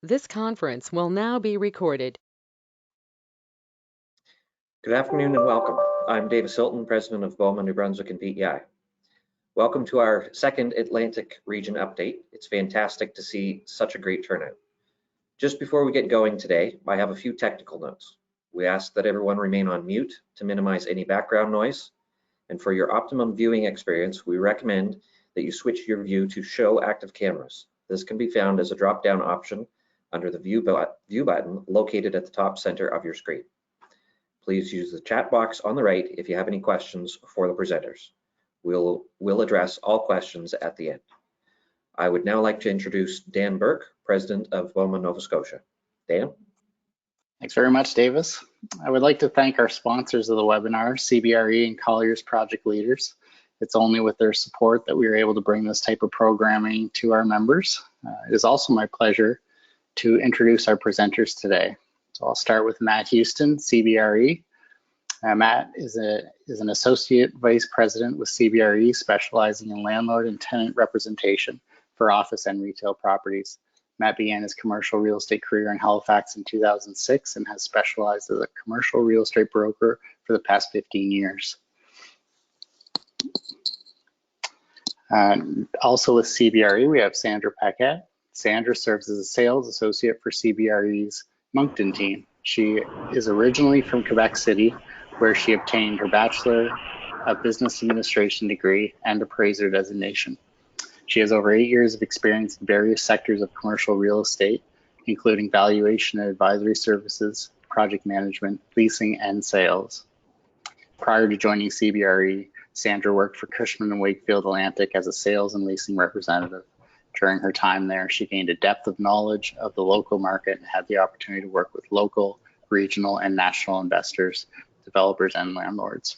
This conference will now be recorded. Good afternoon and welcome. I'm Davis Hilton, President of Beaumont, New Brunswick and PEI. Welcome to our second Atlantic region update. It's fantastic to see such a great turnout. Just before we get going today, I have a few technical notes. We ask that everyone remain on mute to minimize any background noise. And for your optimum viewing experience, we recommend that you switch your view to show active cameras. This can be found as a drop-down option under the view button located at the top center of your screen. Please use the chat box on the right if you have any questions for the presenters. We'll address all questions at the end. I would now like to introduce Dan Burke, President of Beaumont, Nova Scotia. Dan? Thanks very much, Davis. I would like to thank our sponsors of the webinar, CBRE and Colliers project leaders. It's only with their support that we are able to bring this type of programming to our members. It is also my pleasure to introduce our presenters today. So I'll start with Matt Houston, CBRE. Matt is an Associate Vice President with CBRE, specializing in landlord and tenant representation for office and retail properties. Matt began his commercial real estate career in Halifax in 2006 and has specialized as a commercial real estate broker for the past 15 years. Also with CBRE, we have Sandra Paquet. Sandra serves as a sales associate for CBRE's Moncton team. She is originally from Quebec City, where she obtained her Bachelor of Business Administration degree and appraiser designation. She has over 8 years of experience in various sectors of commercial real estate, including valuation and advisory services, project management, leasing, and sales. Prior to joining CBRE, Sandra worked for Cushman & Wakefield Atlantic as a sales and leasing representative. During her time there, she gained a depth of knowledge of the local market and had the opportunity to work with local, regional, and national investors, developers, and landlords.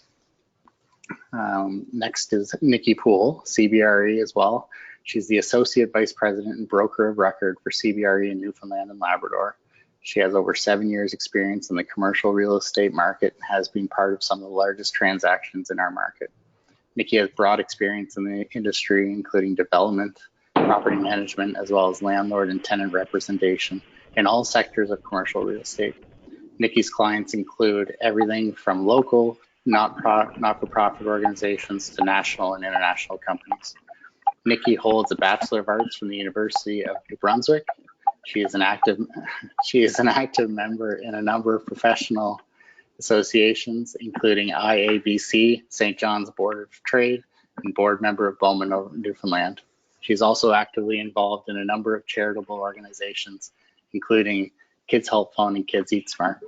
Next is Nikki Poole, CBRE as well. She's the Associate Vice President and Broker of Record for CBRE in Newfoundland and Labrador. She has over 7 years experience in the commercial real estate market and has been part of some of the largest transactions in our market. Nikki has broad experience in the industry, including development, property management, as well as landlord and tenant representation in all sectors of commercial real estate. Nikki's clients include everything from local, not-for-profit organizations to national and international companies. Nikki holds a Bachelor of Arts from the University of New Brunswick. She is an active member in a number of professional associations, including IABC, St. John's Board of Trade, and board member of Beaumont, Newfoundland. She's also actively involved in a number of charitable organizations, including Kids Help Fund and Kids Eat Smart.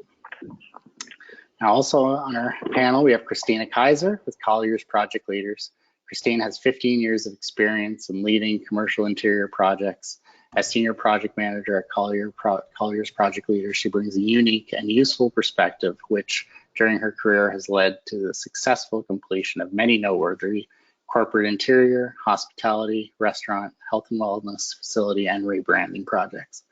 Now, also on our panel, we have Kristina Kaiser with Colliers Project Leaders. Kristina has 15 years of experience in leading commercial interior projects. As Senior Project Manager at Colliers Project Leaders, she brings a unique and useful perspective, which during her career has led to the successful completion of many noteworthy corporate interior, hospitality, restaurant, health and wellness facility, and rebranding projects.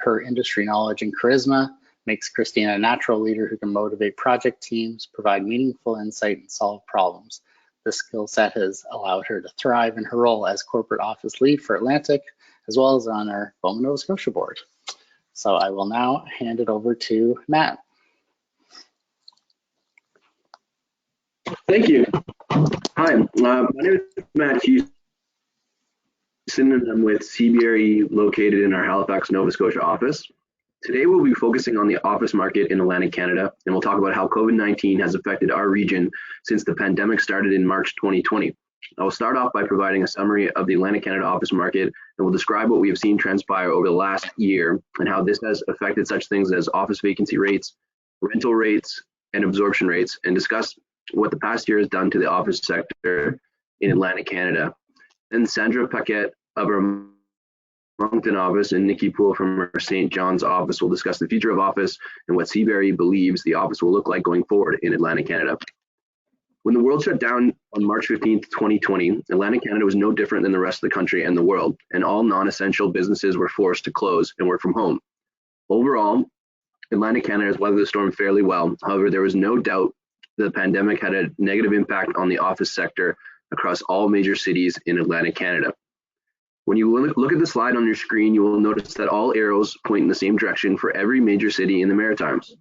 Her industry knowledge and charisma makes Kristina a natural leader who can motivate project teams, provide meaningful insight, and solve problems. This skill set has allowed her to thrive in her role as corporate office lead for Atlantic, as well as on our Beaumont, Nova Scotia board. So I will now hand it over to Matt. Thank you. Hi, my name is Matt Houston, and I'm with CBRE located in our Halifax, Nova Scotia office. Today we'll be focusing on the office market in Atlantic Canada, and we'll talk about how COVID-19 has affected our region since the pandemic started in March 2020. I will start off by providing a summary of the Atlantic Canada office market, and we'll describe what we have seen transpire over the last year and how this has affected such things as office vacancy rates, rental rates, and absorption rates, and discuss what the past year has done to the office sector in Atlantic Canada. And Sandra Paquet of our Moncton office and Nikki Poole from our St. John's office will discuss the future of office and what CBRE believes the office will look like going forward in Atlantic Canada. When the world shut down on March 15th, 2020, Atlantic Canada was no different than the rest of the country and the world, and all non-essential businesses were forced to close and work from home. Overall, Atlantic Canada has weathered the storm fairly well. However, there was no doubt that the pandemic had a negative impact on the office sector across all major cities in Atlantic Canada. When you look at the slide on your screen, you will notice that all arrows point in the same direction for every major city in the Maritimes.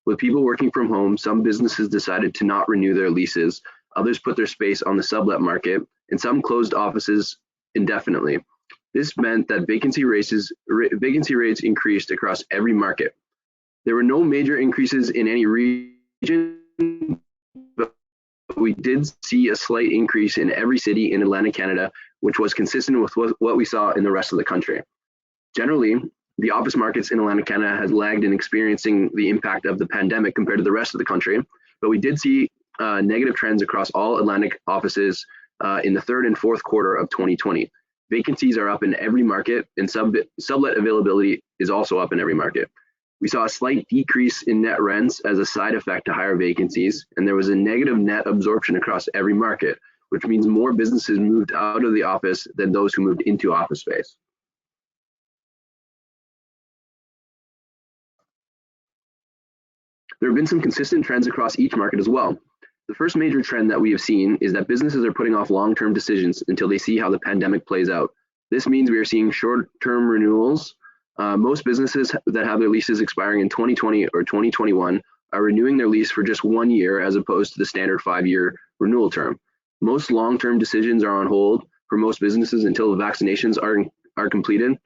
With people working from home, some businesses decided to not renew their leases, others put their space on the sublet market, and some closed offices indefinitely. This meant that vacancy rates increased across every market. There were no major increases in any region, but we did see a slight increase in every city in Atlantic Canada, which was consistent with what we saw in the rest of the country. Generally, the office markets in Atlantic Canada has lagged in experiencing the impact of the pandemic compared to the rest of the country, but we did see negative trends across all Atlantic offices in the third and fourth quarter of 2020. Vacancies are up in every market, and sublet availability is also up in every market. We saw a slight decrease in net rents as a side effect to higher vacancies, and there was a negative net absorption across every market, which means more businesses moved out of the office than those who moved into office space. There have been some consistent trends across each market as well. The first major trend that we have seen is that businesses are putting off long-term decisions until they see how the pandemic plays out. This means we are seeing short-term renewals. Most businesses that have their leases expiring in 2020 or 2021 are renewing their lease for just 1 year as opposed to the standard 5-year renewal term. Most long-term decisions are on hold for most businesses until the vaccinations are completed.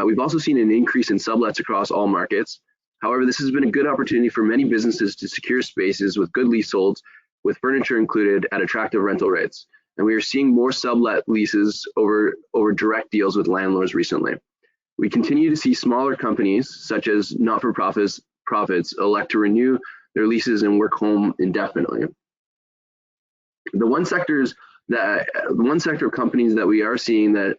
We've also seen an increase in sublets across all markets. However, this has been a good opportunity for many businesses to secure spaces with good leaseholds, with furniture included at attractive rental rates. And we are seeing more sublet leases over direct deals with landlords recently. We continue to see smaller companies, such as not-for-profits, elect to renew their leases and work home indefinitely. The one sector of companies that we are seeing that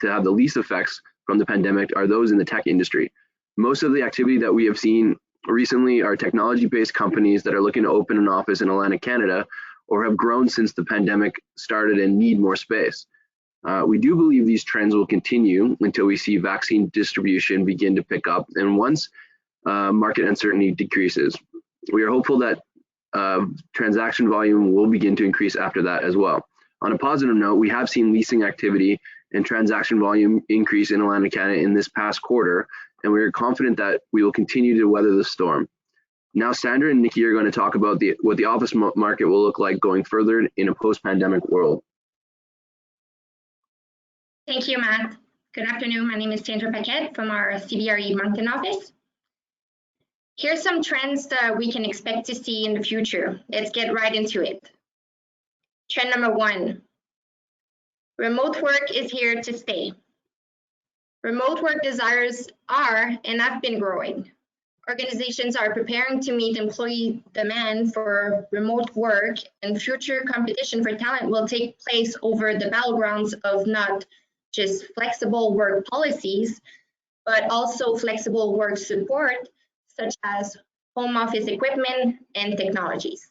to have the least effects from the pandemic are those in the tech industry. Most of the activity that we have seen recently are technology-based companies that are looking to open an office in Atlantic Canada or have grown since the pandemic started and need more space. We do believe these trends will continue until we see vaccine distribution begin to pick up, and once market uncertainty decreases. We are hopeful that transaction volume will begin to increase after that as well. On a positive note, we have seen leasing activity and transaction volume increase in Atlantic Canada in this past quarter, and we are confident that we will continue to weather the storm. Now, Sandra and Nikki are going to talk about what the office market will look like going further in a post-pandemic world. Thank you, Matt. Good afternoon. My name is Sandra Paquet from our CBRE Moncton office. Here's some trends that we can expect to see in the future. Let's get right into it. Trend number 1, remote work is here to stay. Remote work desires are and have been growing. Organizations are preparing to meet employee demand for remote work, and future competition for talent will take place over the battlegrounds of not just flexible work policies, but also flexible work support, such as home office equipment and technologies.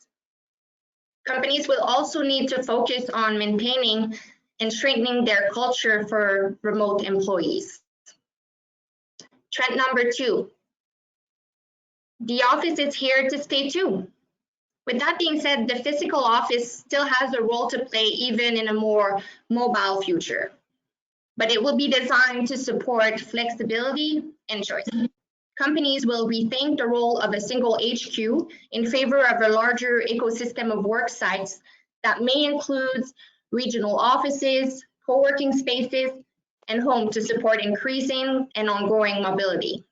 Companies will also need to focus on maintaining and strengthening their culture for remote employees. Trend number 2, the office is here to stay too. With that being said, the physical office still has a role to play even in a more mobile future, but it will be designed to support flexibility and choice. Companies will rethink the role of a single HQ in favor of a larger ecosystem of work sites that may include regional offices, co-working spaces, and home to support increasing and ongoing mobility.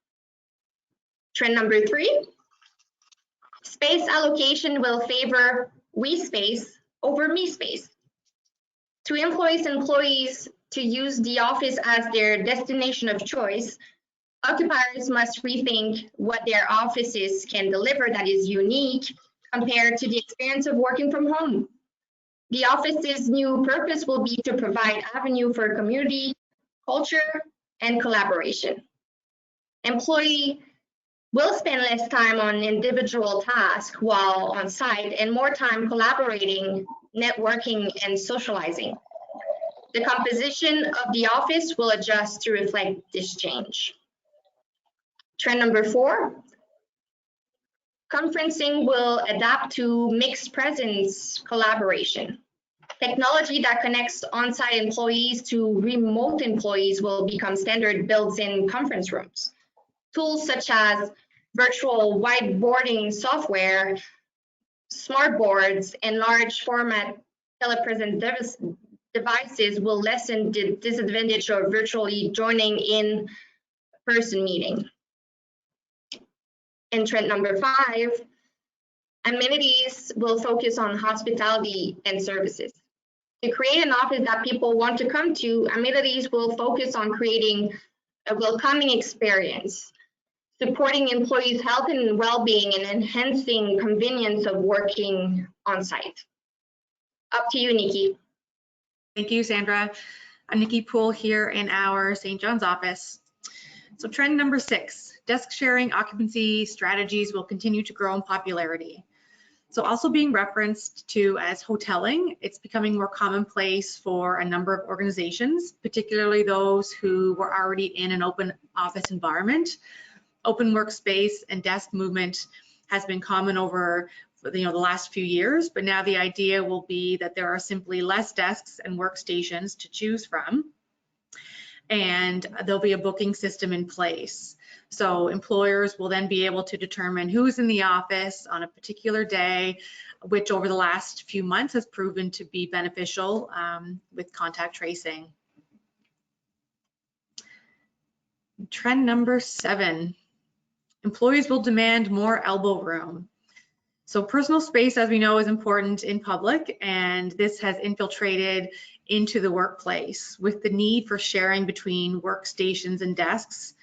Trend number 3, space allocation will favor we space over me space. To employees to use the office as their destination of choice, occupiers must rethink what their offices can deliver that is unique compared to the experience of working from home. The office's new purpose will be to provide avenue for community, culture, and collaboration. Employee will spend less time on individual tasks while on site and more time collaborating, networking, and socializing. The composition of the office will adjust to reflect this change. Trend number 4, conferencing will adapt to mixed presence collaboration. Technology that connects on-site employees to remote employees will become standard built-in conference rooms. Tools such as virtual whiteboarding software, smart boards, and large format telepresent devices will lessen the disadvantage of virtually joining in-person meeting. And trend number 5, amenities will focus on hospitality and services. To create an office that people want to come to, amenities will focus on creating a welcoming experience, supporting employees' health and well-being, and enhancing convenience of working on site. Up to you, Nikki. Thank you, Sandra. I'm Nikki Poole here in our St. John's office. So trend number 6, desk sharing occupancy strategies will continue to grow in popularity. So also being referenced to as hoteling, it's becoming more commonplace for a number of organizations, particularly those who were already in an open office environment. Open workspace and desk movement has been common over the last few years, but now the idea will be that there are simply less desks and workstations to choose from, and there'll be a booking system in place. So employers will then be able to determine who's in the office on a particular day, which over the last few months has proven to be beneficial with contact tracing. Trend number 7, employees will demand more elbow room. So personal space, as we know, is important in public, and this has infiltrated into the workplace with the need for sharing between workstations and desks.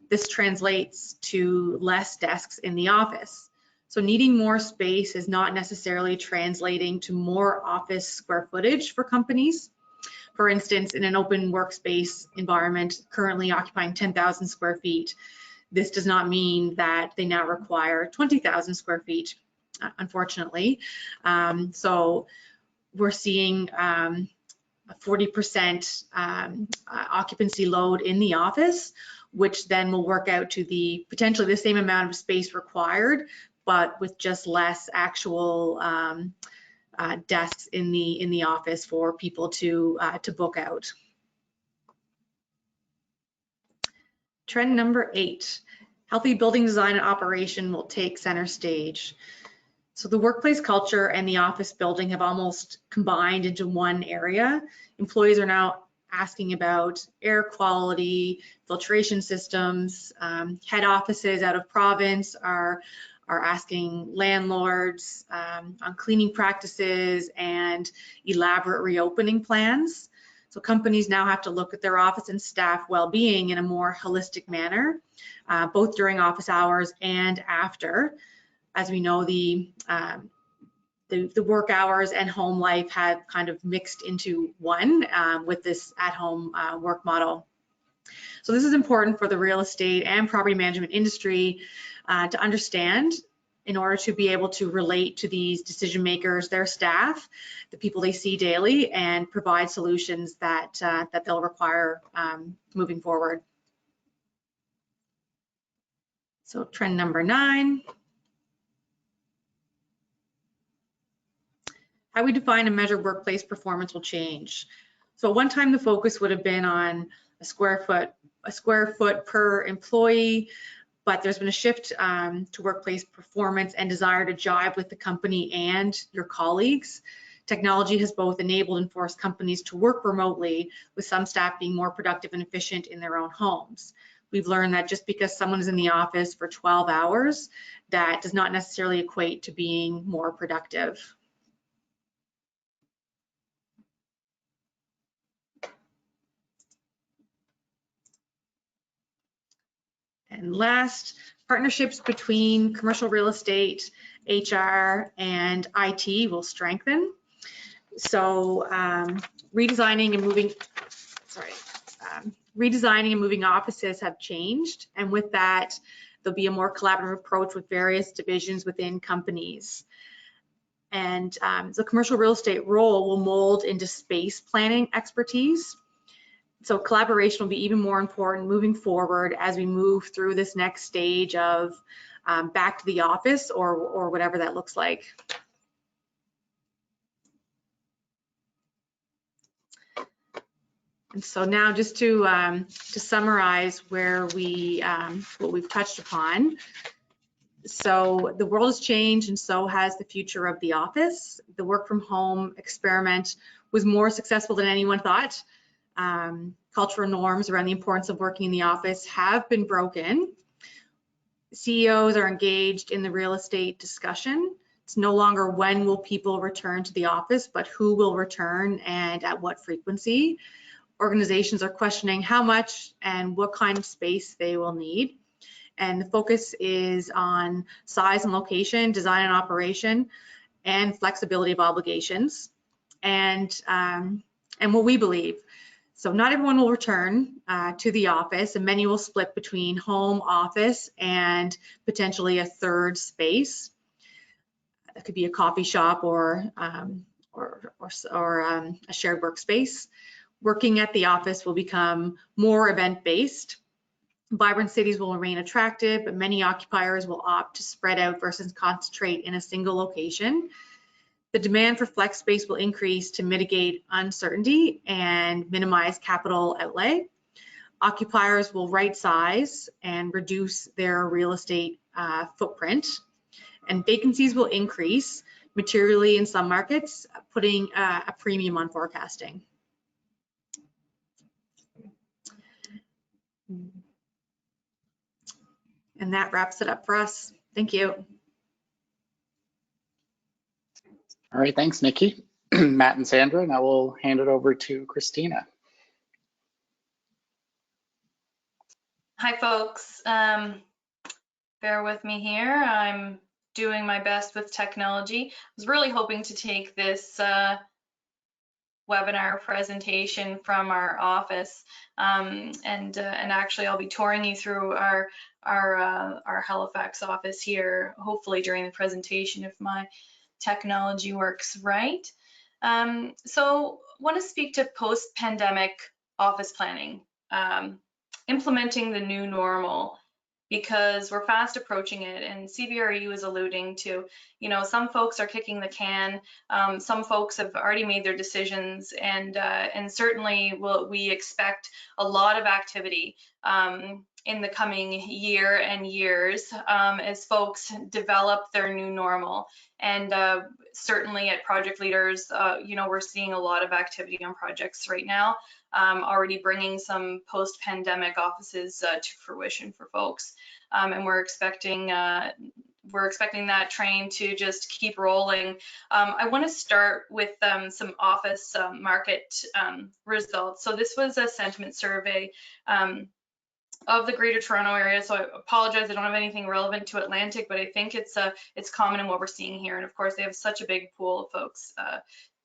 This translates to less desks in the office. So needing more space is not necessarily translating to more office square footage for companies. For instance, in an open workspace environment currently occupying 10,000 square feet, this does not mean that they now require 20,000 square feet, unfortunately. So we're seeing a 40% occupancy load in the office, which then will work out to the potentially the same amount of space required, but with just less actual desks in the office for people to book out. Trend number 8, healthy building design and operation will take center stage. So the workplace culture and the office building have almost combined into one area. Employees are now asking about air quality, filtration systems. Head offices out of province are asking landlords on cleaning practices and elaborate reopening plans. So companies now have to look at their office and staff well-being in a more holistic manner, both during office hours and after. As we know, the work hours and home life have kind of mixed into one with this at-home work model. So this is important for the real estate and property management industry to understand in order to be able to relate to these decision makers, their staff, the people they see daily, and provide solutions that they'll require moving forward. So trend number 9. How we define and measure workplace performance will change. So one time the focus would have been on a square foot per employee, but there's been a shift to workplace performance and desire to jive with the company and your colleagues. Technology has both enabled and forced companies to work remotely, with some staff being more productive and efficient in their own homes. We've learned that just because someone is in the office for 12 hours, that does not necessarily equate to being more productive. And last, partnerships between commercial real estate, HR, and IT will strengthen. So redesigning and moving offices have changed, and with that, there'll be a more collaborative approach with various divisions within companies. And the commercial real estate role will mold into space planning expertise. So collaboration will be even more important moving forward as we move through this next stage of back to the office or whatever that looks like. And so now just to summarize where we what we've touched upon. So the world has changed, and so has the future of the office. The work from home experiment was more successful than anyone thought. Cultural norms around the importance of working in the office have been broken. CEOs are engaged in the real estate discussion. It's no longer when will people return to the office, but who will return and at what frequency. Organizations are questioning how much and what kind of space they will need. And the focus is on size and location, design and operation, and flexibility of obligations. And what we believe. So not everyone will return to the office, and many will split between home office and potentially a third space. It could be a coffee shop or a shared workspace. Working at the office will become more event-based. Vibrant cities will remain attractive, but many occupiers will opt to spread out versus concentrate in a single location. The demand for flex space will increase to mitigate uncertainty and minimize capital outlay. Occupiers will right size and reduce their real estate footprint, and vacancies will increase materially in some markets, putting a premium on forecasting. And that wraps it up for us. Thank you. All right, thanks, Nikki. Matt and Sandra, now we'll hand it over to Kristina. Hi, folks. Bear with me here. I'm doing my best with technology. I was really hoping to take this webinar presentation from our office, and actually I'll be touring you through our Halifax office here, hopefully during the presentation if my technology works right. So I want to speak to post-pandemic office planning, implementing the new normal, because we're fast approaching it, and CBRE was alluding to, you know, some folks are kicking the can, some folks have already made their decisions, and certainly we expect a lot of activity in the coming year and years as folks develop their new normal. And certainly at project leaders, you know, we're seeing a lot of activity on projects right now, already bringing some post-pandemic offices to fruition for folks. And we're expecting that train to just keep rolling. I want to start with some office market results. So this was a sentiment survey of the Greater Toronto area. So I apologize, I don't have anything relevant to Atlantic, but I think it's common in what we're seeing here. And of course, they have such a big pool of folks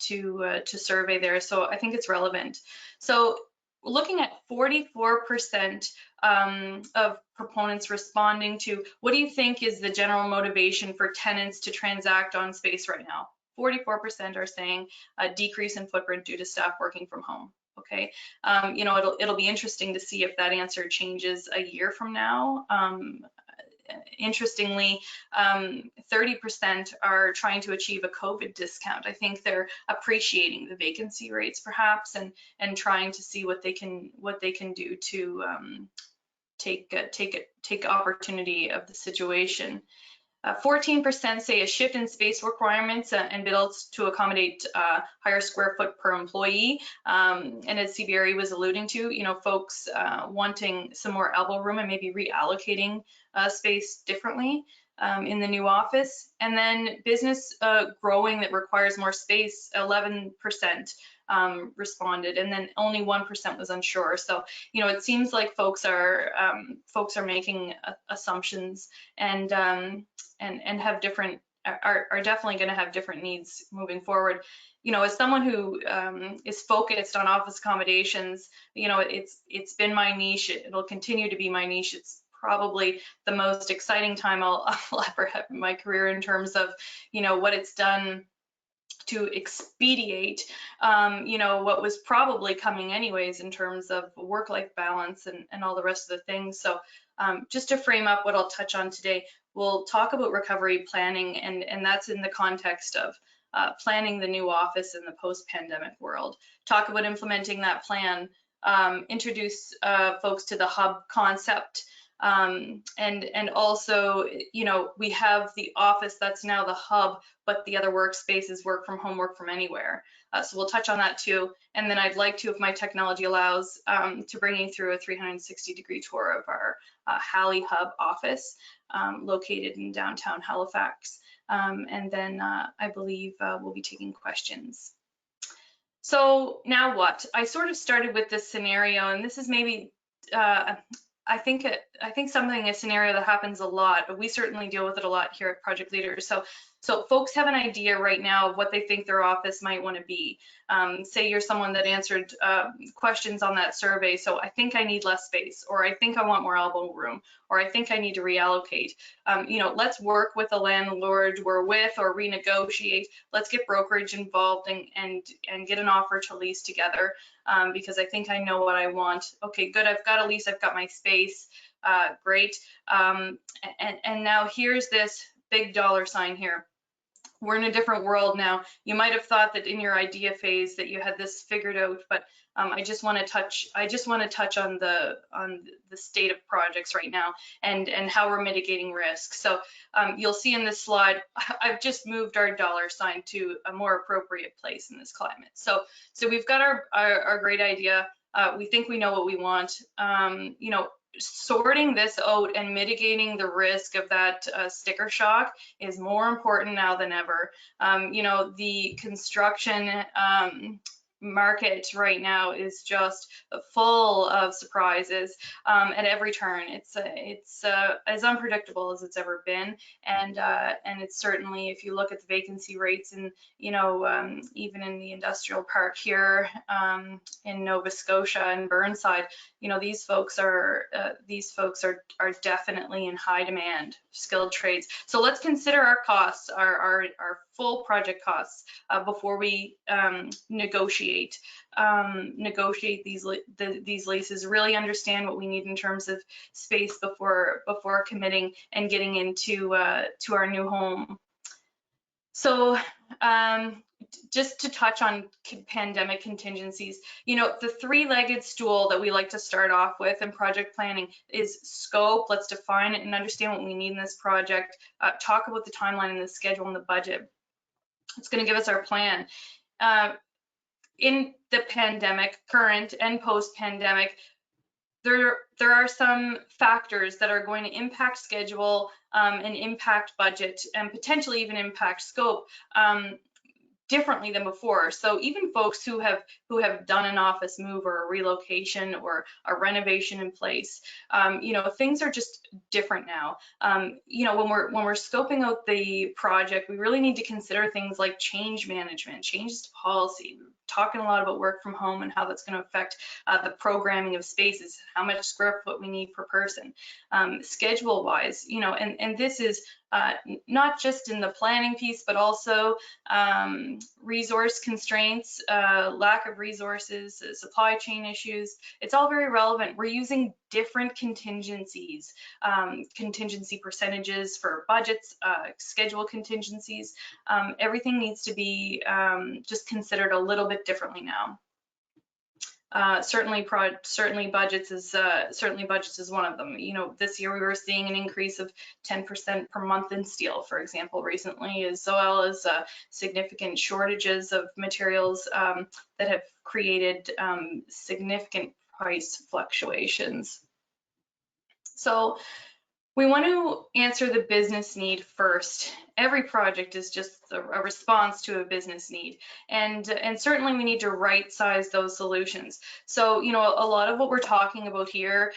to survey there. So I think it's relevant. So looking at 44% of proponents responding to, what do you think is the general motivation for tenants to transact on space right now? 44% are saying a decrease in footprint due to staff working from home. Okay, you know, it'll be interesting to see if that answer changes a year from now. Interestingly, 30% are trying to achieve a COVID discount. I think they're appreciating the vacancy rates perhaps, and trying to see what they can do to take opportunity of the situation. 14% say a shift in space requirements and builds to accommodate higher square foot per employee. And as CBRE was alluding to, you know, folks wanting some more elbow room and maybe reallocating space differently in the new office. And then business growing that requires more space, 11% responded, and then only 1% was unsure. So, you know, it seems like folks are making assumptions and have different, are definitely going to have different needs moving forward. You know, as someone who is focused on office accommodations, you know, it's been my niche. It'll continue to be my niche. It's probably the most exciting time I'll ever have in my career in terms of, you know, what it's done to expedite, you know, what was probably coming anyways in terms of work-life balance and all the rest of the things. So just to frame up what I'll touch on today, we'll talk about recovery planning, and that's in the context of planning the new office in the post-pandemic world. Talk about implementing that plan, introduce folks to the hub concept. And also, you know, we have the office that's now the hub, but the other workspaces work from home, work from anywhere. So we'll touch on that too. And then I'd like to, if my technology allows, to bring you through a 360-degree tour of our Halley Hub office located in downtown Halifax. And then I believe we'll be taking questions. So now what? I sort of started with this scenario, and this is maybe I think a scenario that happens a lot, but we certainly deal with it a lot here at Project Leaders. So folks have an idea right now of what they think their office might want to be. Say you're someone that answered questions on that survey. So I think I need less space, or I think I want more elbow room, or I think I need to reallocate. You know, let's work with the landlord we're with or renegotiate. Let's get brokerage involved and get an offer to lease together, because I think I know what I want. Okay, good, I've got a lease, I've got my space, great. And now here's this big dollar sign here. We're in a different world now. You might have thought that in your idea phase that you had this figured out, but I just want to touch on the state of projects right now and how we're mitigating risk. So you'll see in this slide, I've just moved our dollar sign to a more appropriate place in this climate. So we've got our great idea. We think we know what we want. You know, sorting this out and mitigating the risk of that sticker shock is more important now than ever. You know, the construction market right now is just full of surprises at every turn. It's as unpredictable as it's ever been, and it's certainly, if you look at the vacancy rates and, you know, even in the industrial park here in Nova Scotia and Burnside, you know, these folks are definitely in high demand, skilled trades. So let's consider our costs, our full project costs before we negotiate these leases. Really understand what we need in terms of space before committing and getting into to our new home. So just to touch on pandemic contingencies, you know, the three-legged stool that we like to start off with in project planning is scope. Let's define it and understand what we need in this project. Talk about the timeline and the schedule and the budget. It's going to give us our plan. In the pandemic, current and post-pandemic, there are some factors that are going to impact schedule and impact budget and potentially even impact scope differently than before. So even folks who have done an office move or a relocation or a renovation in place, you know, things are just different now. You know, when we're scoping out the project, we really need to consider things like change management, changes to policy. We're talking a lot about work from home and how that's going to affect the programming of spaces, how much square foot we need per person, schedule wise, you know, and this is not just in the planning piece, but also resource constraints, lack of resources, supply chain issues. It's all very relevant. We're using different contingencies, contingency percentages for budgets, schedule contingencies. Everything needs to be just considered a little bit differently now. Certainly budgets is one of them. You know, this year we were seeing an increase of 10% per month in steel, for example, recently, as well as significant shortages of materials that have created significant price fluctuations. So we want to answer the business need first. Every project is just a response to a business need, and certainly we need to right-size those solutions. So, you know, a lot of what we're talking about here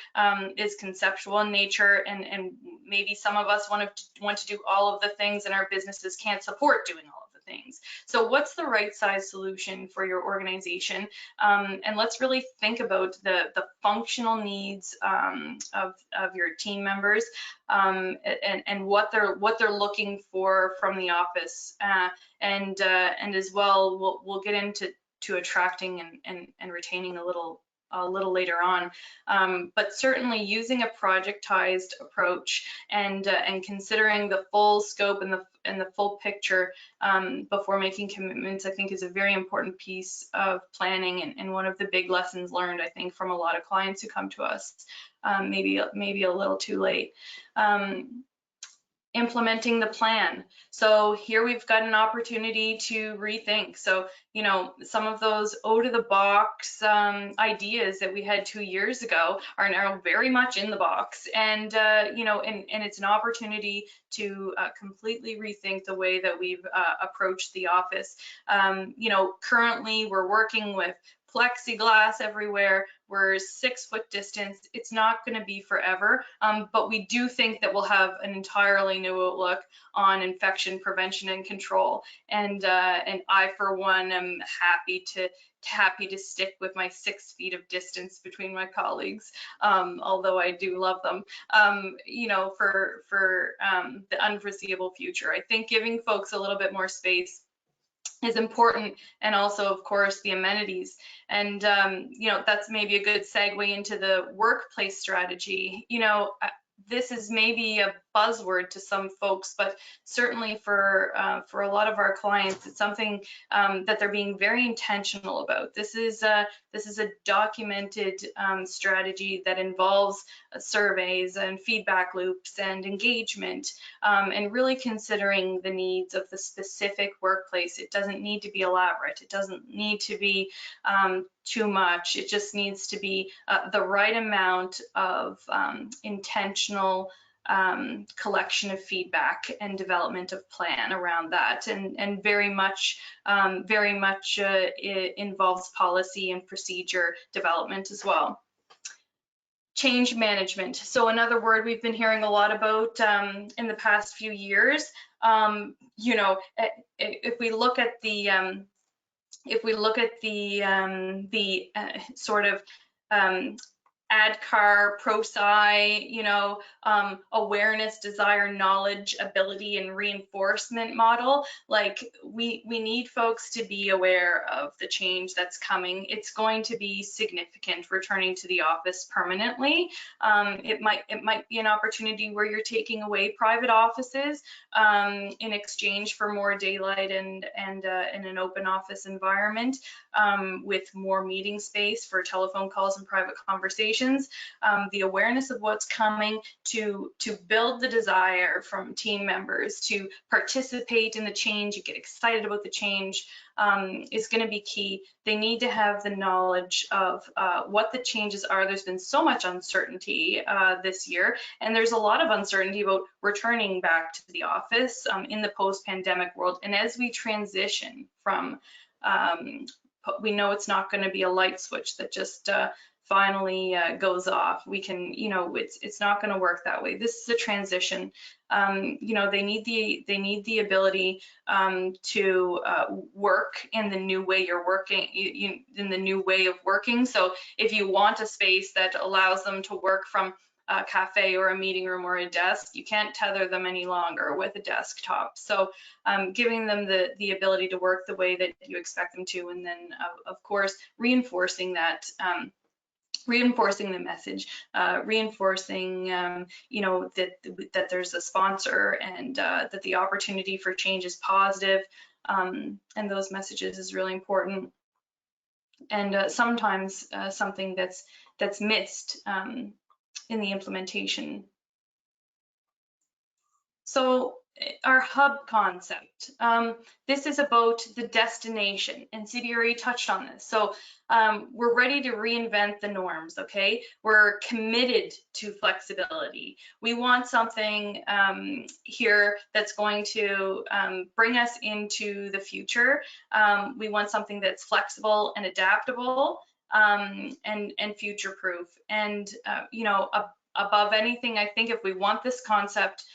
is conceptual in nature, and maybe some of us want to do all of the things, and our businesses can't support doing all of the things. So what's the right size solution for your organization? And let's really think about the functional needs of your team members, and what they're looking for from the office, and as well we'll get into attracting and retaining a little a little later on. But certainly using a projectized approach and considering the full scope and the full picture before making commitments, I think is a very important piece of planning, and one of the big lessons learned, I think, from a lot of clients who come to us, maybe a little too late. Implementing the plan. So here we've got an opportunity to rethink. So, you know, some of those out of the box ideas that we had 2 years ago are now very much in the box. And, you know, and it's an opportunity to completely rethink the way that we've approached the office. You know, currently we're working with plexiglass everywhere. We're 6 foot distance. It's not going to be forever, but we do think that we'll have an entirely new outlook on infection prevention and control. And I, for one, am happy to stick with my 6 feet of distance between my colleagues, although I do love them, you know, for the unforeseeable future. I think giving folks a little bit more space is important, and also, of course, the amenities. And you know, that's maybe a good segue into the workplace strategy. You know, this is maybe a buzzword to some folks, but certainly for a lot of our clients, it's something that they're being very intentional about. This is a documented strategy that involves surveys and feedback loops and engagement, and really considering the needs of the specific workplace. It doesn't need to be elaborate. It doesn't need to be too much. It just needs to be the right amount of intentional collection of feedback and development of plan around that, and very much it involves policy and procedure development as well. Change management. So another word we've been hearing a lot about in the past few years. You know, if we look at the sort of ADKAR, ProSci, you know, awareness, desire, knowledge, ability, and reinforcement model, like we need folks to be aware of the change that's coming. It's going to be significant returning to the office permanently. It might be an opportunity where you're taking away private offices in exchange for more daylight and in an open office environment, with more meeting space for telephone calls and private conversations. The awareness of what's coming, to build the desire from team members to participate in the change, you get excited about the change, is going to be key. They need to have the knowledge of what the changes are. There's been so much uncertainty this year, and there's a lot of uncertainty about returning back to the office in the post-pandemic world. And as we transition from, we know it's not going to be a light switch that just finally goes off. We can, you know, it's not going to work that way. This is a transition. You know, they need the ability to work in the new way you're working, in the new way of working. So if you want a space that allows them to work from a cafe or a meeting room or a desk, you can't tether them any longer with a desktop. So giving them the ability to work the way that you expect them to, and then of course reinforcing that. Reinforcing the message, reinforcing, you know, that there's a sponsor, and that the opportunity for change is positive, and those messages is really important. And sometimes something that's missed in the implementation. So our hub concept, this is about the destination, and CBRE touched on this. So we're ready to reinvent the norms, okay? We're committed to flexibility. We want something here that's going to bring us into the future. We want something that's flexible and adaptable, and future-proof. And you know, above anything, I think if we want this concept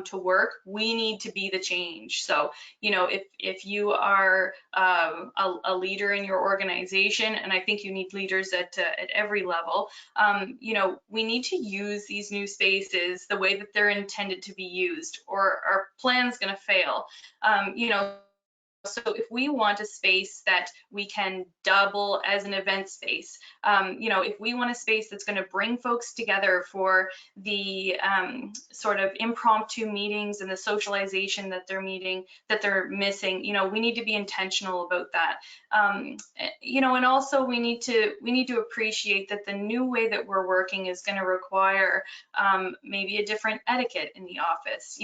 to work, we need to be the change. So, you know, if you are a leader in your organization, and I think you need leaders at every level, you know, we need to use these new spaces the way that they're intended to be used, or our plan's going to fail. You know, so if we want a space that we can double as an event space, if we want a space that's going to bring folks together for the sort of impromptu meetings and the socialization that they're missing, we need to be intentional about that. And also we need to appreciate that the new way that we're working is going to require maybe a different etiquette in the office.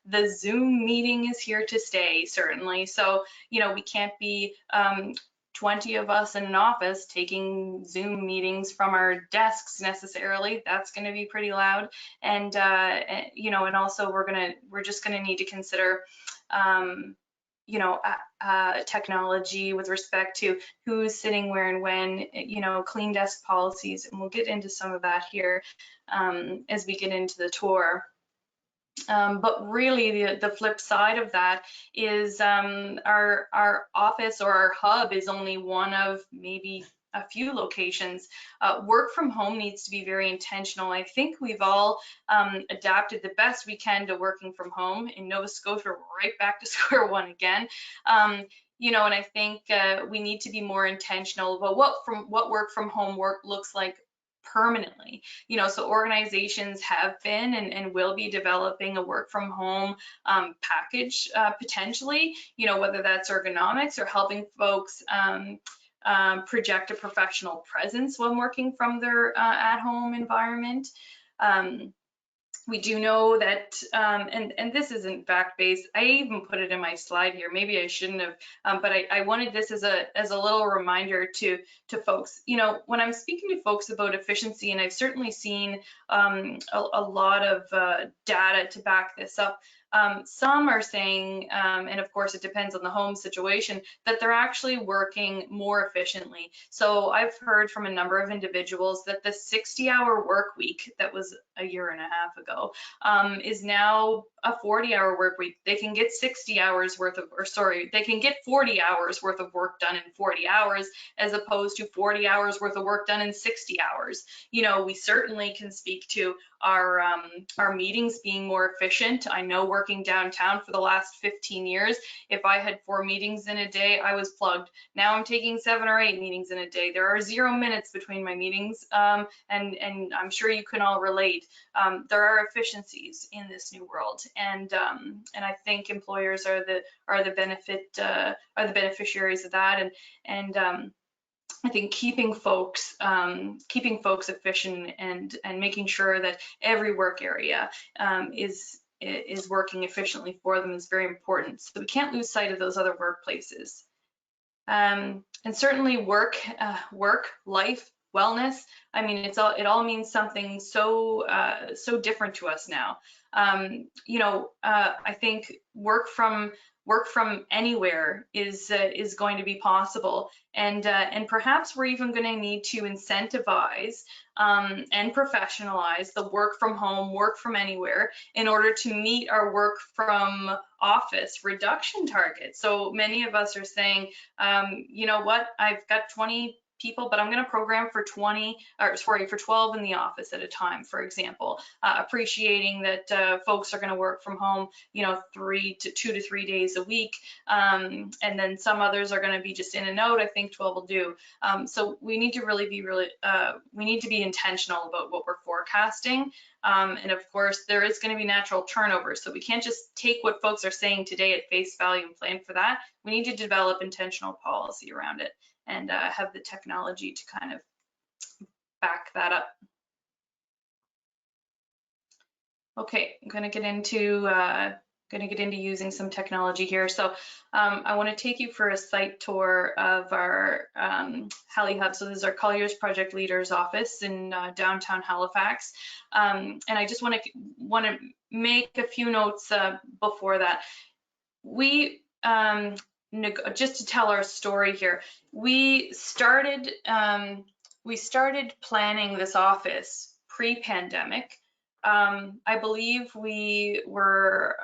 The Zoom meeting is here to stay, certainly. So, we can't be 20 of us in an office taking Zoom meetings from our desks necessarily. That's going to be pretty loud. And also we're just going to need to consider technology with respect to who's sitting where and when, clean desk policies, and we'll get into some of that here as we get into the tour. But really the flip side of that is our office or our hub is only one of maybe a few locations. Work from home needs to be very intentional. I think we've all adapted the best we can to working from home. In Nova Scotia, we're right back to square one again. And I think we need to be more intentional about what work from home work looks like permanently. So organizations have been and will be developing a work from home package potentially, whether that's ergonomics or helping folks project a professional presence when working from their at-home environment. We do know that, and this isn't fact-based, I even put it in my slide here, maybe I shouldn't have, but I wanted this as a little reminder to folks. When I'm speaking to folks about efficiency, and I've certainly seen a lot of data to back this up, some are saying, and of course it depends on the home situation, that they're actually working more efficiently. So I've heard from a number of individuals that the 60-hour work week that was a year and a half ago is now a 40-hour work week. They can get 60 hours worth of, they can get 40 hours worth of work done in 40 hours as opposed to 40 hours worth of work done in 60 hours. We certainly can speak to our meetings being more efficient. I know working downtown for the last 15 years, if I had 4 meetings in a day, I was plugged. Now I'm taking 7 or 8 meetings in a day. There are 0 minutes between my meetings, and I'm sure you can all relate. There are efficiencies in this new world, and I think employers are the beneficiaries of that, and I think keeping folks efficient and making sure that every work area is working efficiently for them is very important. So we can't lose sight of those other workplaces. And certainly work, life, wellness. I mean, it all means something so different to us now. I think work from anywhere is going to be possible, and perhaps we're even going to need to incentivize and professionalize the work from home, work from anywhere in order to meet our work from office reduction targets. So many of us are saying, you know what, I've got 20 people, but I'm going to program for 12 in the office at a time, for example, appreciating that folks are going to work from home, 2 to 3 days a week. And then some others are going to be just in and out. I think 12 will do. So we need to we need to be intentional about what we're forecasting. And of course, there is going to be natural turnover. So we can't just take what folks are saying today at face value and plan for that. We need to develop intentional policy around it and have the technology to kind of back that up. Okay, I'm going to get into using some technology here. So I want to take you for a site tour of our Hali Hub. So this is our Colliers Project Leaders office in downtown Halifax. And I just want to make a few notes before that. Just to tell our story here, we started planning this office pre-pandemic. I believe we were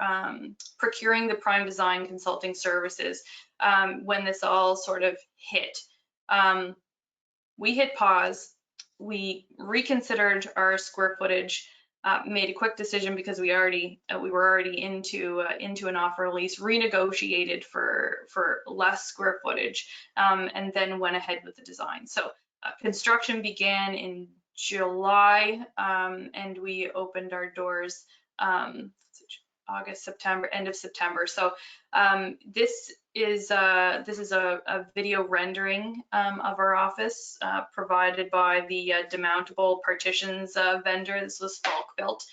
procuring the prime design consulting services when this all sort of hit. We hit pause, we reconsidered our square footage, made a quick decision because we were already into an offer release, renegotiated for less square footage, and then went ahead with the design. So construction began in July, and we opened our doors August, September, end of September. So this is a video rendering of our office provided by the demountable partitions vendor. This was Falk built.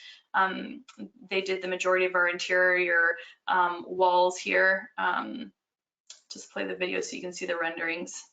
They did the majority of our interior walls here. Just play the video so you can see the renderings.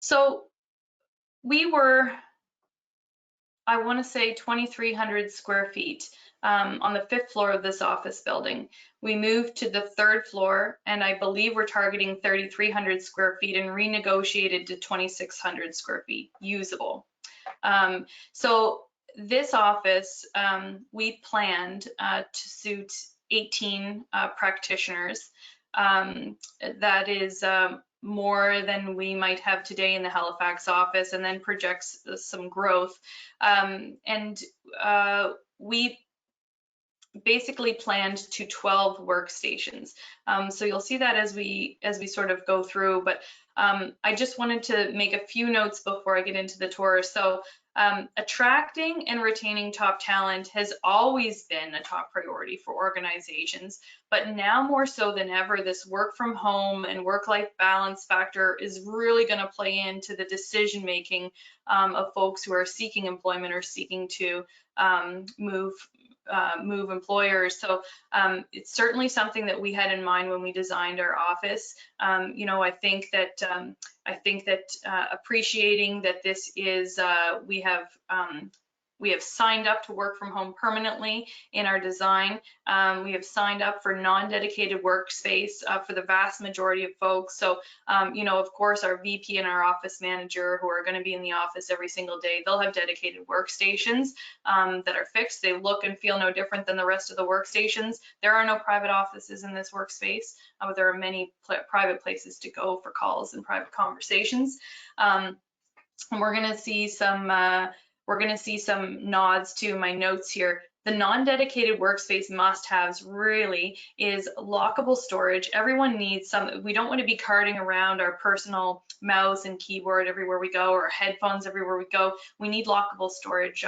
So we were, I want to say 2,300 square feet on the 5th floor of this office building. We moved to the 3rd floor, and I believe we're targeting 3,300 square feet and renegotiated to 2,600 square feet usable. So this office, we planned to suit 18 practitioners. That is more than we might have today in the Halifax office, and then projects some growth. We basically planned to 12 workstations. So you'll see that as we sort of go through, but I just wanted to make a few notes before I get into the tour. So attracting and retaining top talent has always been a top priority for organizations, but now more so than ever, this work from home and work-life balance factor is really going to play into the decision making of folks who are seeking employment or seeking to move employers. So it's certainly something that we had in mind when we designed our office. You know, I think that appreciating that this is we have signed up to work from home permanently in our design. We have signed up for non-dedicated workspace for the vast majority of folks. So, you know, of course, our VP and our office manager who are going to be in the office every single day, they'll have dedicated workstations that are fixed. They look and feel no different than the rest of the workstations. There are no private offices in this workspace, but there are many private places to go for calls and private conversations. And we're going to see some nods to my notes here. The non-dedicated workspace must-haves really is lockable storage. Everyone needs some. We don't want to be carting around our personal mouse and keyboard everywhere we go, or headphones everywhere we go. We need lockable storage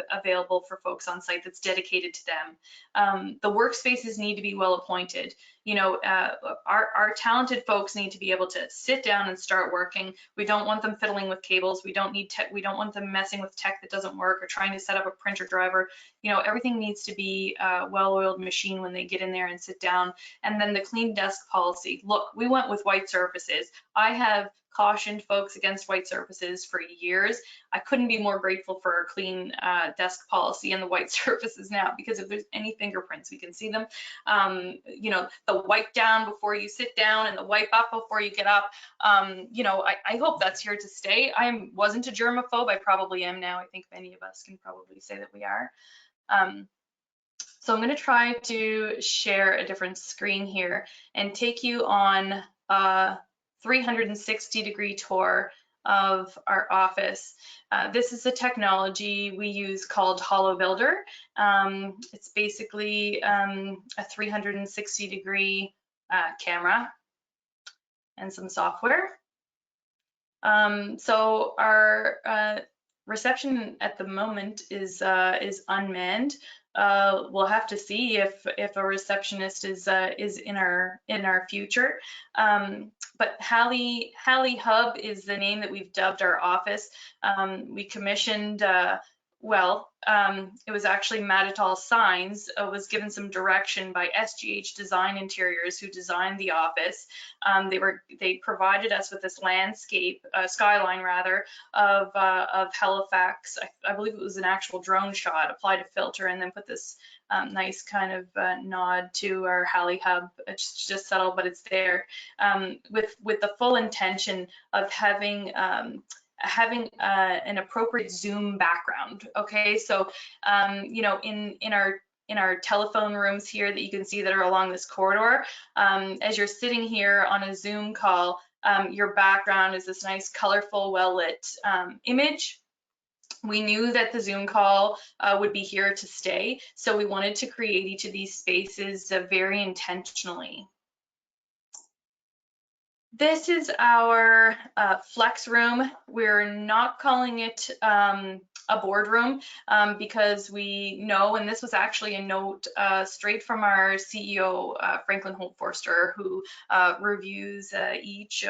available for folks on site that's dedicated to them. The workspaces need to be well appointed. You know, our talented folks need to be able to sit down and start working. We don't want them fiddling with cables. We don't want them messing with tech that doesn't work or trying to set up a printer driver. You know, everything needs to be a well-oiled machine when they get in there and sit down. And then the clean desk policy. Look, we went with white surfaces. I have cautioned folks against white surfaces for years. I couldn't be more grateful for our clean desk policy and the white surfaces now, because if there's any fingerprints, we can see them. You know, the wipe down before you sit down and the wipe up before you get up. You know, I hope that's here to stay. I wasn't a germaphobe. I probably am now. I think many of us can probably say that we are. So I'm going to try to share a different screen here and take you on a 360-degree tour of our office. This is a technology we use called Hollow Builder. It's basically a 360-degree camera and some software. So our reception at the moment is unmanned. We'll have to see if a receptionist is in our future. But Hallie Hub is the name that we've dubbed our office. We commissioned Well, it was actually Madital Signs was given some direction by SGH Design Interiors, who designed the office. They provided us with this landscape skyline rather of Halifax. I believe it was an actual drone shot, applied a filter, and then put this nice kind of nod to our Halley hub. It's just subtle, but it's there, with the full intention of having an appropriate Zoom background. Okay, so you know, in our telephone rooms here that you can see that are along this corridor, as you're sitting here on a Zoom call, your background is this nice, colorful, well-lit image. We knew that the Zoom call would be here to stay, so we wanted to create each of these spaces very intentionally. This is our flex room. We're not calling it a boardroom because we know, and this was actually a note straight from our CEO, Franklin Holt Forster, who reviews each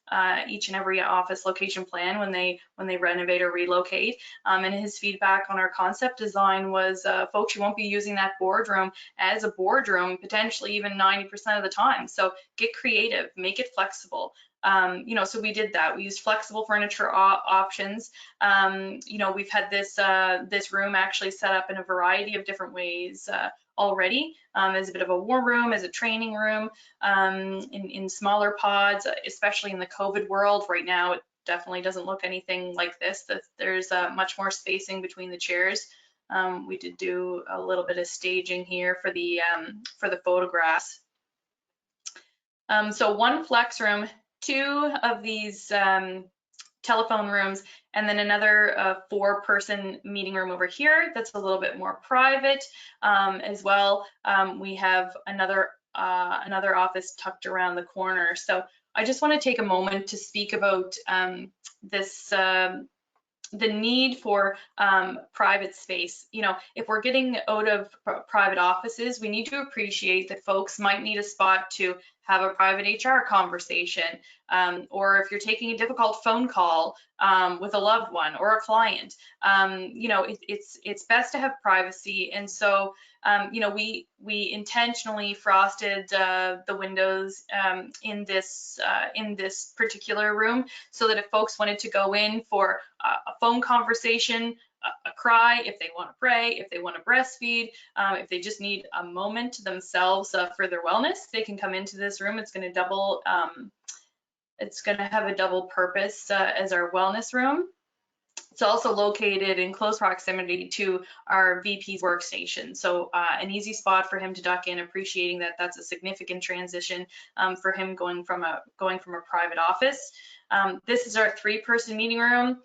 and every office location plan when they renovate or relocate. And his feedback on our concept design was, folks, you won't be using that boardroom as a boardroom potentially even 90% of the time. So get creative, make it flexible. You know, so we did that. We used flexible furniture options. You know, we've had this room actually set up in a variety of different ways already, as a bit of a war room, as a training room, in smaller pods, especially in the COVID world. Right now, it definitely doesn't look anything like this. There's much more spacing between the chairs. We did do a little bit of staging here for the photographs. So one flex room, two of these telephone rooms, and then another 4-person meeting room over here that's a little bit more private as well. We have another office tucked around the corner. So I just want to take a moment to speak about the need for private space. You know, if we're getting out of private offices, we need to appreciate that folks might need a spot to have a private HR conversation, or if you're taking a difficult phone call with a loved one or a client, you know, it's best to have privacy. And so, you know, we intentionally frosted the windows in this particular room so that if folks wanted to go in for a phone conversation, a cry, if they want to pray, if they want to breastfeed, if they just need a moment to themselves for their wellness, they can come into this room. It's going to double, it's going to have a double purpose as our wellness room. It's also located in close proximity to our VP's workstation, so an easy spot for him to duck in, appreciating that that's a significant transition for him going from a private office. This is our 3-person meeting room.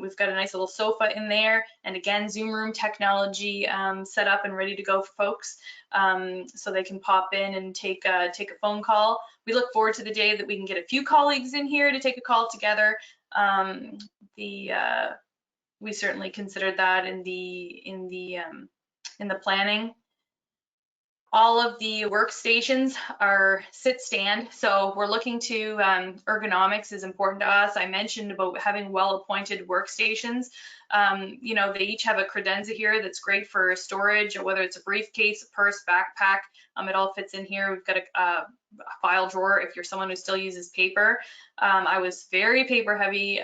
We've got a nice little sofa in there, and again, Zoom room technology set up and ready to go for folks, so they can pop in and take a phone call. We look forward to the day that we can get a few colleagues in here to take a call together. We certainly considered that in the planning. All of the workstations are sit stand, so we're looking to ergonomics is important to us. I mentioned about having well-appointed workstations. You know, they each have a credenza here that's great for storage, or whether it's a briefcase, a purse, backpack. It all fits in here. We've got a file drawer if you're someone who still uses paper. I was very paper heavy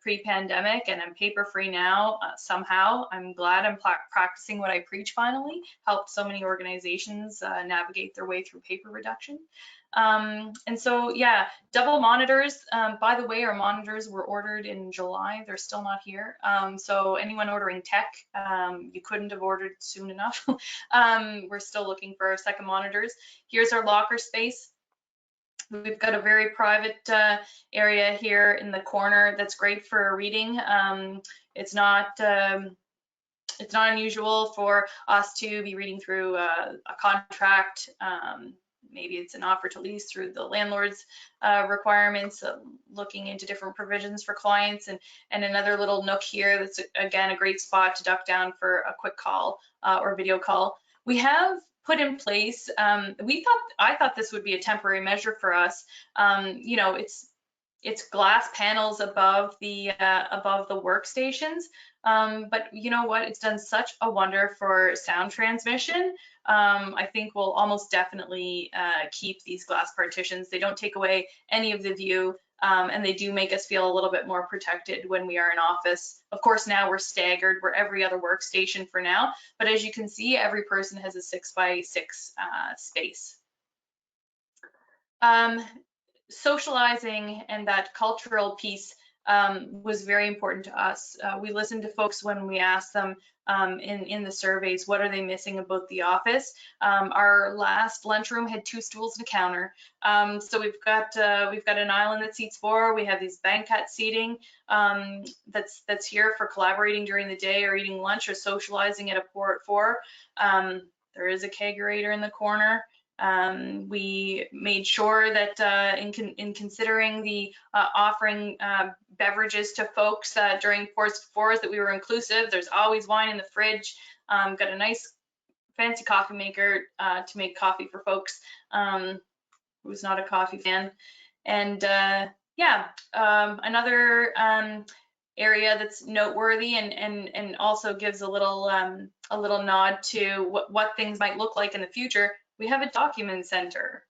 pre-pandemic, and I'm paper free now somehow. I'm glad I'm practicing what I preach finally. Helped so many organizations navigate their way through paper reduction. And so, yeah, double monitors. By the way, our monitors were ordered in July. They're still not here. So anyone ordering tech, you couldn't have ordered soon enough. We're still looking for our second monitors. Here's our locker space. We've got a very private area here in the corner that's great for reading. It's not unusual for us to be reading through a contract. Maybe it's an offer to lease through the landlord's requirements, looking into different provisions for clients, and another little nook here that's, again, a great spot to duck down for a quick call or video call. We have put in place, I thought this would be a temporary measure for us. You know, it's glass panels above the workstations. But you know what? It's done such a wonder for sound transmission. I think we'll almost definitely keep these glass partitions. They don't take away any of the view, and they do make us feel a little bit more protected when we are in office. Of course, now we're staggered. We're every other workstation for now, but as you can see, every person has a 6x6 space. Socializing and that cultural piece was very important to us. We listened to folks when we asked them in the surveys, what are they missing about the office? Our last lunchroom had 2 stools and a counter. So we've got an island that seats 4. We have these banquet seating that's here for collaborating during the day or eating lunch or socializing at a pour at 4. There is a kegerator in the corner. We made sure that in considering the offering beverages to folks during pours to fours that we were inclusive. There's always wine in the fridge. Got a nice fancy coffee maker to make coffee for folks who's not a coffee fan. And yeah, another area that's noteworthy and also gives a little nod to what things might look like in the future. We have a document center.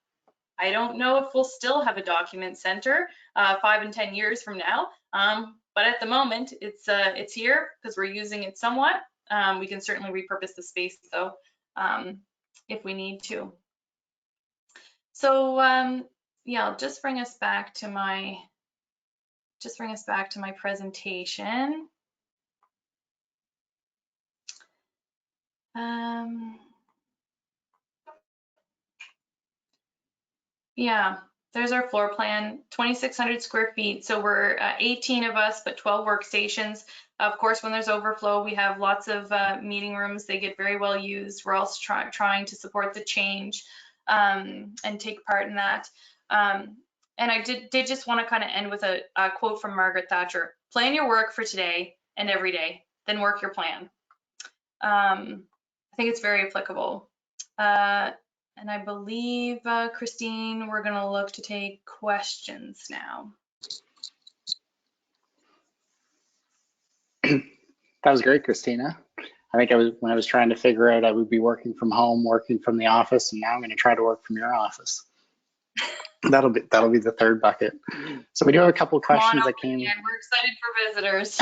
I don't know if we'll still have a document center 5 and 10 years from now, but at the moment it's here because we're using it somewhat. We can certainly repurpose the space though if we need to. So yeah, I'll just bring us back to my presentation. Yeah, there's our floor plan, 2,600 square feet. So we're 18 of us, but 12 workstations. Of course, when there's overflow, we have lots of meeting rooms. They get very well used. We're also trying to support the change and take part in that. And I did just want to kind of end with a quote from Margaret Thatcher: "Plan your work for today and every day, then work your plan." I think it's very applicable. And I believe, Christine, we're going to look to take questions now. That was great, Kristina. I think when I was trying to figure out I would be working from home, working from the office, and now I'm going to try to work from your office. That'll be the third bucket. So we do have a couple of questions that came. Again. We're excited for visitors.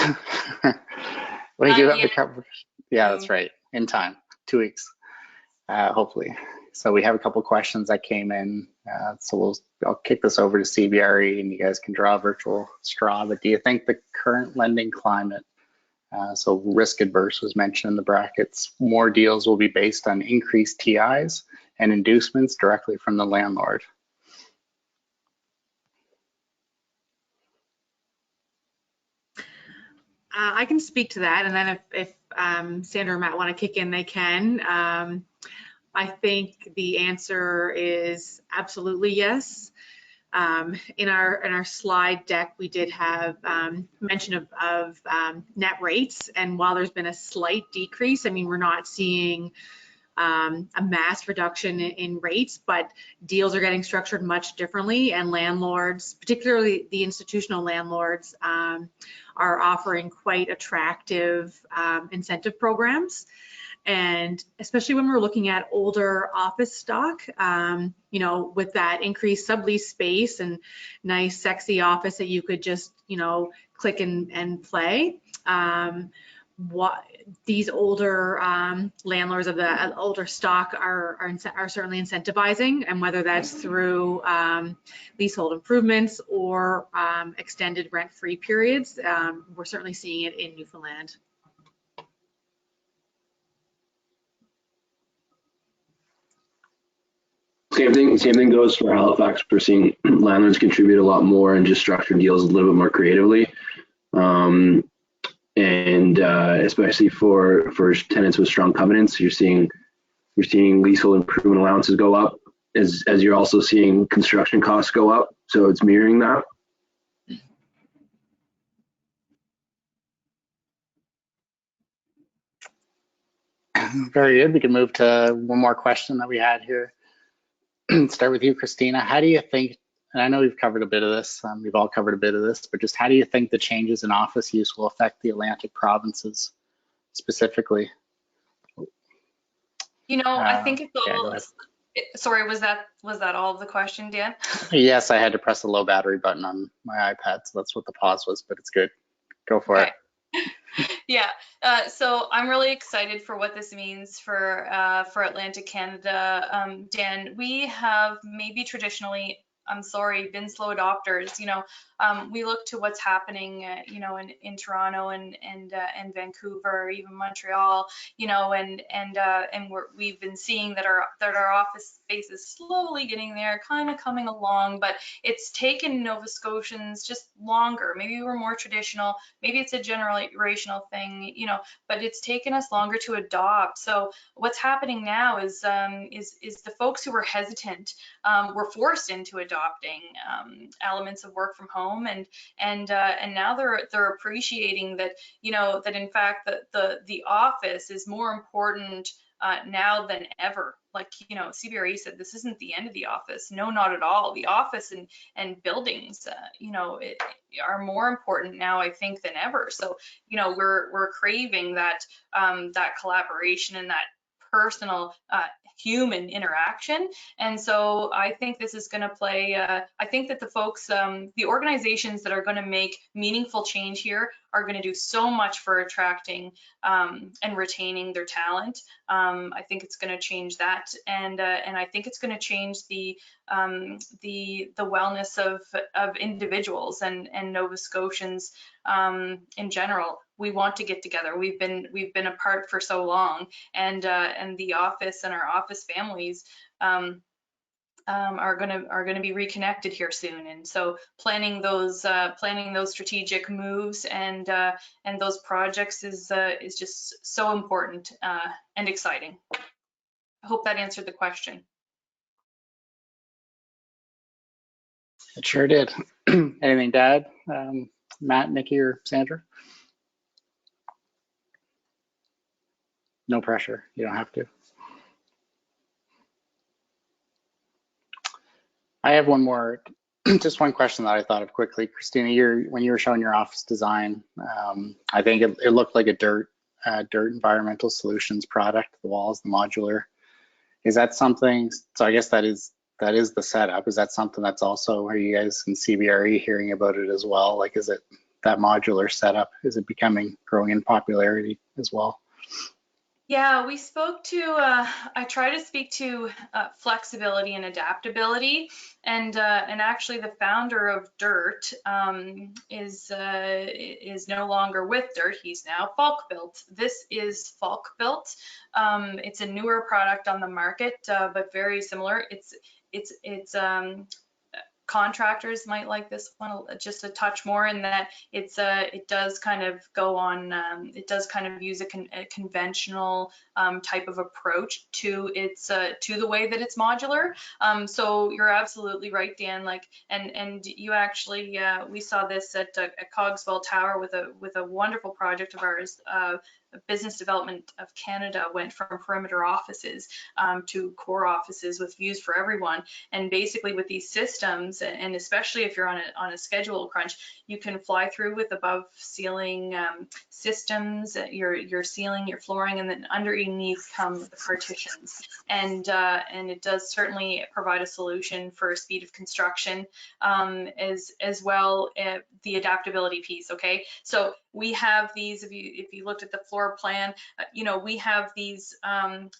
We do have a couple. Yeah, that's right. In time, 2 weeks, hopefully. So we have a couple of questions that came in. So I'll kick this over to CBRE and you guys can draw a virtual straw. But do you think the current lending climate, so risk adverse was mentioned in the brackets, more deals will be based on increased TIs and inducements directly from the landlord? I can speak to that, and then if Sandra or Matt want to kick in, they can. I think the answer is absolutely yes. In our slide deck, we did have mention of net rates, and while there's been a slight decrease, I mean, we're not seeing a mass reduction in rates, but deals are getting structured much differently, and landlords, particularly the institutional landlords, are offering quite attractive incentive programs. And especially when we're looking at older office stock, you know, with that increased sublease space and nice, sexy office that you could just, you know, click and play. What these older landlords of the older stock are certainly incentivizing, and whether that's through leasehold improvements or extended rent-free periods, we're certainly seeing it in Newfoundland. Same thing goes for Halifax. We're seeing landlords contribute a lot more and just structure deals a little bit more creatively. Especially for tenants with strong covenants, you're seeing leasehold improvement allowances go up as you're also seeing construction costs go up. So it's mirroring that. Very good. We can move to one more question that we had here. Start with you, Kristina. How do you think and I know we've covered a bit of this, we've all covered a bit of this, but just how do you think the changes in office use will affect the Atlantic provinces specifically? You know, I think it's Yeah, go all, ahead. sorry, was that all of the question, Dan? Yes, I had to press the low battery button on my iPad, so that's what the pause was, but it's good. Go for it. Yeah, so I'm really excited for what this means for Atlantic Canada. Dan, we have maybe traditionally, I'm sorry, been slow adopters. You know, we look to what's happening, you know, in Toronto and Vancouver, even Montreal. You know, and we've been seeing that our office space is slowly getting there, kind of coming along, but it's taken Nova Scotians just longer. Maybe we're more traditional. Maybe it's a generational thing, you know, but it's taken us longer to adopt. So what's happening now is the folks who were hesitant were forced into adopting elements of work from home, and now they're appreciating that, you know, that in fact the office is more important now than ever. Like, you know, CBRE said, this isn't the end of the office. No, not at all. The office and buildings, you know, are more important now, I think, than ever. So, you know, we're craving that that collaboration and that personal human interaction. And so I think this is going to play, I think that the folks, the organizations that are going to make meaningful change here are going to do so much for attracting and retaining their talent. I think it's going to change that, and I think it's going to change the wellness of individuals and Nova Scotians in general. We want to get together. We've been apart for so long, and the office and our office families are gonna be reconnected here soon. And so planning those strategic moves and those projects is just so important and exciting. I hope that answered the question. It sure did. Anything to add, Matt, Nikki, or Sandra? No pressure. You don't have to. I have one more, just one question that I thought of quickly. Kristina, when you were showing your office design, I think it looked like a dirt environmental solutions product, the walls, the modular. Is that something, so I guess that is the setup. Is that something that's also, are you guys in CBRE hearing about it as well? Like, is it that modular setup, is it growing in popularity as well? Yeah, we spoke to, I try to speak to flexibility and adaptability, and actually the founder of Dirt is no longer with Dirt. He's now Falk Built. This is Falk Built. It's a newer product on the market, but very similar. It's contractors might like this one just a touch more in that it does kind of go on, it does kind of use a conventional type of approach to the way that it's modular. So you're absolutely right, Dan. Like, and you actually, we saw this at Cogswell Tower with a wonderful project of ours. Business Development of Canada went from perimeter offices to core offices with views for everyone. And basically with these systems, and especially if you're on a schedule crunch, you can fly through with above ceiling systems, your ceiling, your flooring, and then underneath come the partitions. And it does certainly provide a solution for speed of construction, as well the adaptability piece. Okay, so we have these, if you looked at the floor plan, you know, we have these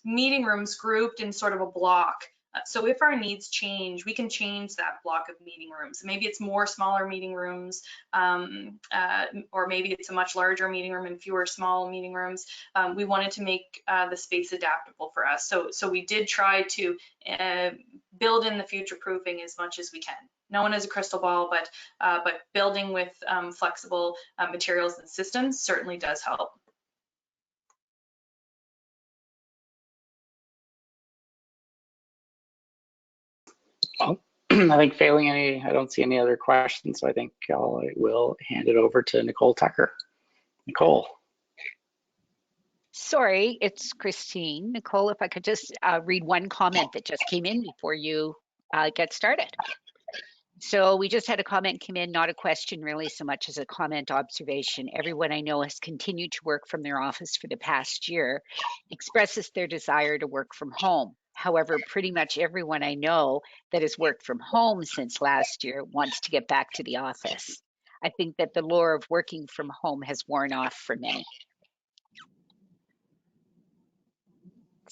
meeting rooms grouped in sort of a block. So if our needs change, we can change that block of meeting rooms. Maybe it's more smaller meeting rooms, or maybe it's a much larger meeting room and fewer small meeting rooms. We wanted to make the space adaptable for us. So we did try to build in the future proofing as much as we can. No one has a crystal ball, but building with flexible materials and systems certainly does help. Well, I think failing any, I don't see any other questions, so I think I will hand it over to Nicole Tucker. Nicole. Sorry, it's Christine. Nicole, if I could just read one comment that just came in before you get started. So we just had a comment come in, not a question really so much as a comment observation. Everyone I know has continued to work from their office for the past year, expresses their desire to work from home. However, pretty much everyone I know that has worked from home since last year wants to get back to the office. I think that the lure of working from home has worn off for many.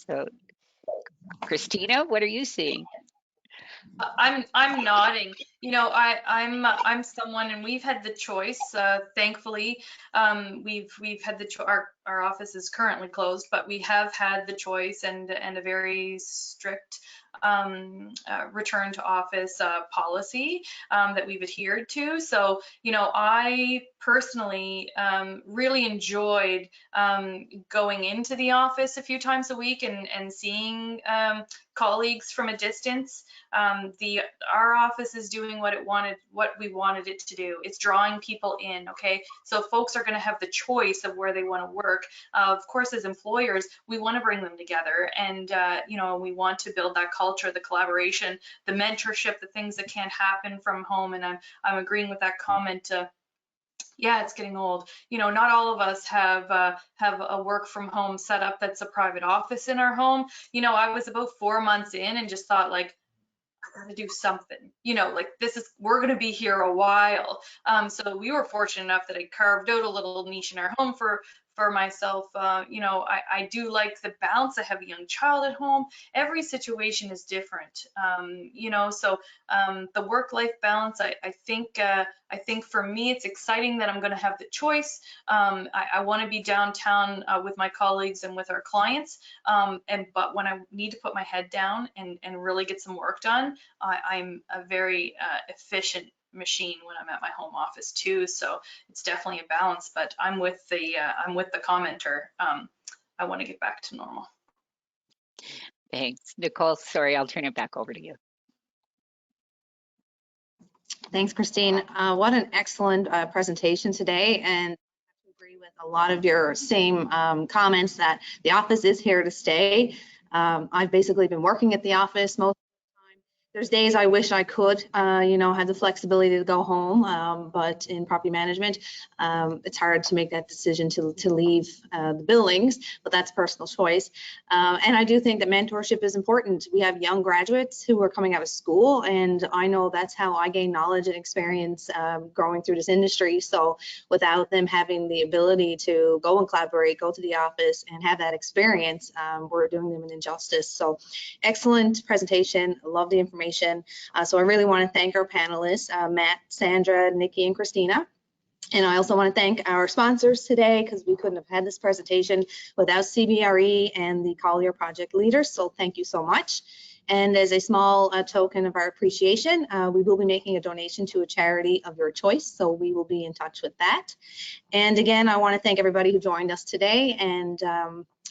So, Kristina, what are you seeing? I'm nodding. You know, I'm someone, and we've had the choice. Thankfully, we've had the our office is currently closed, but we have had the choice and a very strict return to office policy that we've adhered to. So, you know, I personally really enjoyed going into the office a few times a week and seeing colleagues from a distance. Our office is doing what we wanted it to do. It's drawing people in. Okay, so folks are going to have the choice of where they want to work. Of course, as employers, we want to bring them together, and you know, we want to build that culture, the collaboration, the mentorship, the things that can't happen from home. And I'm agreeing with that comment. Yeah, it's getting old. You know, not all of us have a work from home setup that's a private office in our home. You know, I was about 4 months in and just thought, like, I gotta do something, you know, like we're gonna be here a while. So we were fortunate enough that I carved out a little niche in our home for myself. You know, I do like the balance. I have a young child at home. Every situation is different. You know, so the work-life balance, I think for me, it's exciting that I'm going to have the choice. I want to be downtown with my colleagues and with our clients. But when I need to put my head down and really get some work done, I'm a very efficient machine when I'm at my home office too. So it's definitely a balance, but I'm with the commenter. I want to get back to normal. Thanks. Nicole, sorry, I'll turn it back over to you. Thanks, Christine. What an excellent presentation today, and I agree with a lot of your same comments that the office is here to stay. I've basically been working at the office most of the time. There's days I wish I could, you know, have the flexibility to go home, but in property management, it's hard to make that decision to leave the buildings, but that's personal choice. And I do think that mentorship is important. We have young graduates who are coming out of school, and I know that's how I gain knowledge and experience growing through this industry. So without them having the ability to go and collaborate, go to the office and have that experience, we're doing them an injustice. So excellent presentation. I love the information. So I really want to thank our panelists, Matt, Sandra, Nikki, and Kristina. And I also want to thank our sponsors today, because we couldn't have had this presentation without CBRE and the Collier project leaders. So thank you so much. And as a small token of our appreciation, we will be making a donation to a charity of your choice. So we will be in touch with that. And again, I want to thank everybody who joined us today, and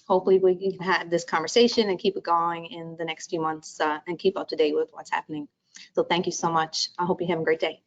hopefully we can have this conversation and keep it going in the next few months and keep up to date with what's happening. So thank you so much. I hope you have a great day.